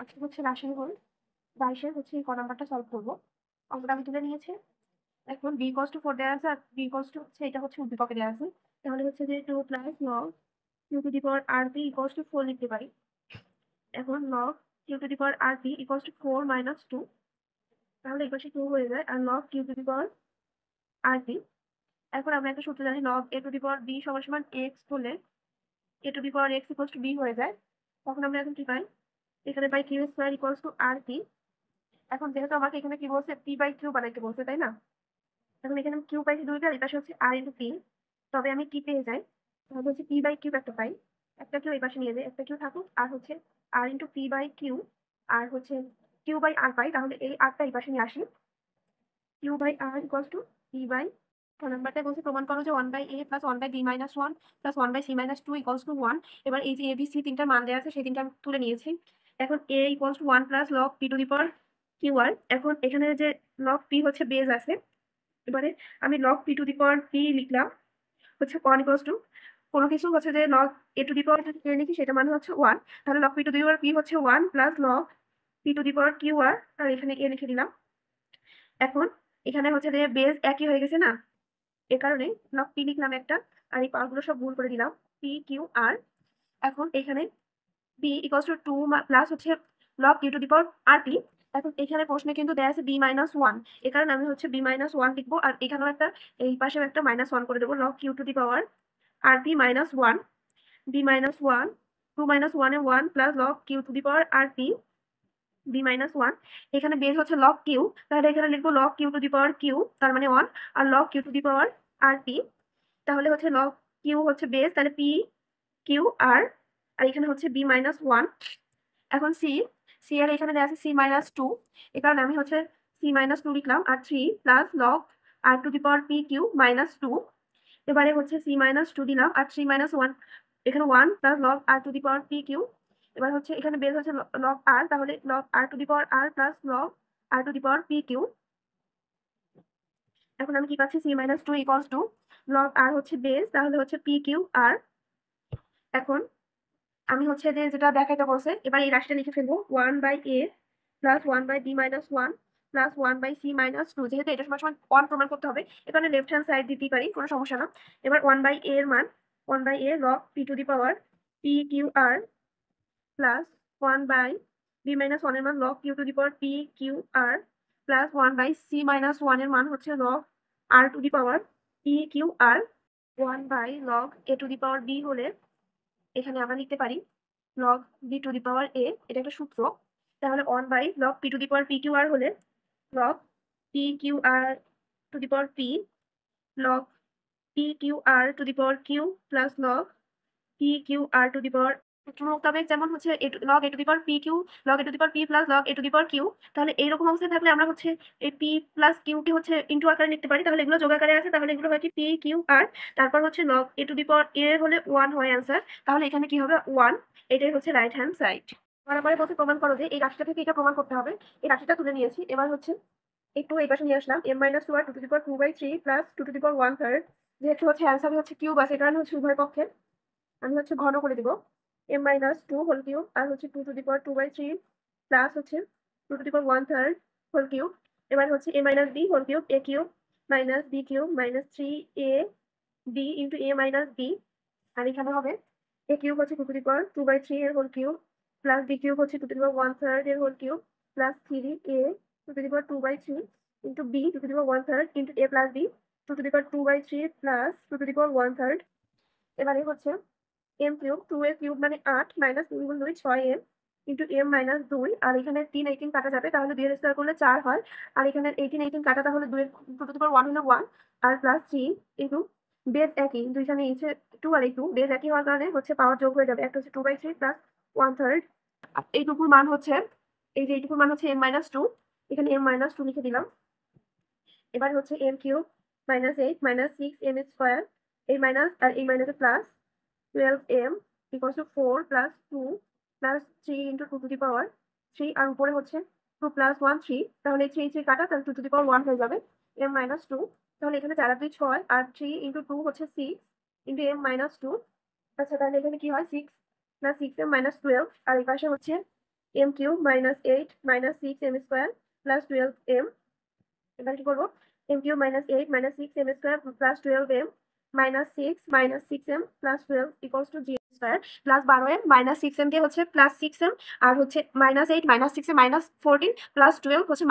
আজকে হচ্ছে রাজশাহী বোর্ড 22-এর হচ্ছে এই ক নাম্বারটা সলভ করবো। অঙ্কটা আমি তুলে নিয়েছি। এখন b = 4 দেওয়া আছে আর b = হচ্ছে এটা হচ্ছে উদ্দীপকে দেওয়া আছে। তাহলে হচ্ছে যে 2 + log q⁴ = 4 লিখতে পারি। এখন log q⁴ = 4 - 2, তাহলে এপাশে 2 হয়ে যায় আর log q⁴ এখন আমরা একটা সূত্র জানি, log a to the power b = x হলে a to the power x = b হয়ে যায়। তখন আমরা এখন কি পাই? এখানে পাই q² = rt। এখন যেহেতু আমাকে এখানে কি বলছে, p/q বানাইতে বলছে, তাই না? এখন এখানে আমি q পাইছি 2টা, আর এপাশে হচ্ছে r × p। তবে আমি কি পেয়ে যাই? তাহলে হচ্ছে p/q একটা পাই। একটা q এই পাশে নিয়ে যাই, একটা q থাকুক, আর হচ্ছে r × p/q, আর হচ্ছে q/r পাই। তাহলে এই r টা এই পাশে নিয়ে আসি। q/r = p/, ক নাম্বারটায় বলছে প্রমাণ করো যে 1/a + 1/b - 1 + 1/c - 2 = 1। এবার এই যে a b c তিনটার মান দেওয়া আছে সেই তিনটা আমি তুলে নিয়েছি। এখন a = 1 + log p⁴ এখন এখানে যে log p হচ্ছে বেজ আছে। এবারে আমি log p⁴ লিখলাম হচ্ছে 1 = কোনো কিছু হচ্ছে যে log a টু দি পাওয়ার যদি a লিখি সেটা মানে হচ্ছে 1। তাহলে log p⁴ হচ্ছে 1 + log p⁴ আর এখানে a লিখে দিলাম। এখন এখানে হচ্ছে যে বেজ একই হয়ে গেছে না, এ কারণে log p লিখলাম একটা, আর এই পাওয়ারগুলো সব গুণ করে দিলাম p q r। এখন এখানে b = 2 প্লাস হচ্ছে log q⁴rt। এখন এখানে প্রশ্নে কিন্তু দেয়া আছে b - 1, এ কারণে আমি হচ্ছে b - 1 লিখবো, আর এখানেও একটা, এই পাশেও একটা -1 করে দেবো। log q⁴ rt - 1, b - 1, 2 - 1 এ 1 প্লাস log q⁴rt b - 1। এখানে বেস হচ্ছে log q, তাহলে এখানে লিখবো log q⁴ তার মানে 1, আর log q⁴rt, তাহলে হচ্ছে log q হচ্ছে বেস, তাহলে p q r, আর এখানে হচ্ছে b - 1। এখন c এর এখানে দেওয়া আছে c - 2, এ কারণে আমি হচ্ছে c - 2 লিখলাম, আর 3 প্লাস log r⁻p⁴ - 2। এবারে হচ্ছে c - 2 দিলাম, আর 3 - 1, এখানে 1 প্লাস log r⁻p⁴। এবার হচ্ছে এখানে বেস হচ্ছে log r, তাহলে log r⁻r plus log r⁻p⁴। এখন আমি কি পাচ্ছি? c - 2 = log r হচ্ছে বেস, তাহলে হচ্ছে p q r। এখন আমি হচ্ছে যে যেটা দেখাইতে বলছে, এবার এই রাশিটা লিখে ফেলবো। 1/a + 1/b - 1 + 1/c - 2, যেহেতু এটা সমান 1 প্রমাণ করতে হবে, এখানে লেফট হ্যান্ড সাইড দিতেই পারি, কোনো সমস্যা না। এবার 1/a এর মান 1/a log p⁴ plus 1/b - 1 এর মান log q⁴ প্লাস 1/c - 1 এর মান হচ্ছে log r⁻p⁴। 1/log a⁴b হলে এখানে আমরা লিখতে পারি log b⁴a, এটা একটা সূত্র। তাহলে 1/log p⁴pqr হলে log pqr⁴p log pqr⁴q plus log pqr⁴ সূত্র মোতাবেক যেমন হচ্ছে log a⁴pq log a⁴p plus log a⁴q। তাহলে এইরকম অবস্থায় থাকলে আমরা হচ্ছে এই p প্লাস q কে হচ্ছে ইনটু আকারে লিখতে পারি। তাহলে এগুলো যোগ আকারে আছে, তাহলে এগুলো হয় কি p q r, তারপর হচ্ছে log a হলে 1 হয় অ্যান্সার। তাহলে এখানে কি হবে? 1। এটাই হচ্ছে রাইট হ্যান্ড সাইড। বারবার বলছে প্রমাণ করো যে এই রাশিটা থেকে এটা প্রমাণ করতে হবে। এই রাশিটা তুলে নিয়েছি। এবার হচ্ছে একটু এই পাশে নিয়ে আসলাম m - 2 আর 2^2/3 প্লাস 2^1/3। যেহেতু হচ্ছে অ্যান্সারই হচ্ছে কিউব আছে, কারণ হচ্ছে উভয় পক্ষে আমি হচ্ছে ঘন করে দিব। m - 2 হোল কিউব আর হচ্ছে 2^2/3 প্লাস হচ্ছে 2^1/3 হোল কিউব। এবার হচ্ছে a - b whole cube a cube minus b cube minus 3ab into a minus b, আর এখানে হবে a কিউব হচ্ছে 2^2/3 এর whole cube plus b cube হচ্ছে 2^1/3 এর whole cube plus 3a 2^2/3 into b 2^1/3 into a plus b 2^2/3 plus 2^1/3। এবারে হচ্ছে m cube 2 এর কিউব মানে 8 মাইনাস 3 গুণ 2 6m ইনটু m মাইনাস 2, আর এখানে 3 18 কাটা যাবে, তাহলে 2 এর স্কয়ার করলে 4 হয়, আর এখানে 18 কাটা, তাহলে 2 এর 2^1 হলো 1 আর প্লাস 3 ইনটু বেস একই, দুইখানে হচ্ছে 2 আর 2 বেস একই হওয়ার কারণে হচ্ছে পাওয়ার যোগ হয়ে যাবে। একটা হচ্ছে 2/3 প্লাস 1/3, এইটুকুর মান হচ্ছে, এই যে এইটুকুর মান হচ্ছে m - 2, এখানে m - 2 লিখে দিলাম। এবার হচ্ছে m cube minus 8 minus 6m square, এই মাইনাস আর এই মাইনাসে plus 12m = 4 plus 2 plus 3 into 2^3 আর উপরে হচ্ছে 2 প্লাস 1 3, তাহলে 3 3 কাটা, তাহলে 2^1 হয়ে যাবে m - 2। তাহলে এখানে 4 আর 2 6 আর 3 ইনটু 2 হচ্ছে 6 ইনটু m - 2। আচ্ছা, তাহলে এখানে কি হয়? 6 প্লাস 6m - 12, আর এই পাশে হচ্ছে M cube minus 8 minus 6 M square plus 12 M. এবার কি করবো, M cube minus 8 minus 6 M square plus 12 M minus 6 M plus 12 equals to G square plus 12 M minus 6 M দিয়ে হচ্ছে প্লাস 6 এম, আর হচ্ছে minus 8 minus 6 M minus 14 plus 12 হচ্ছে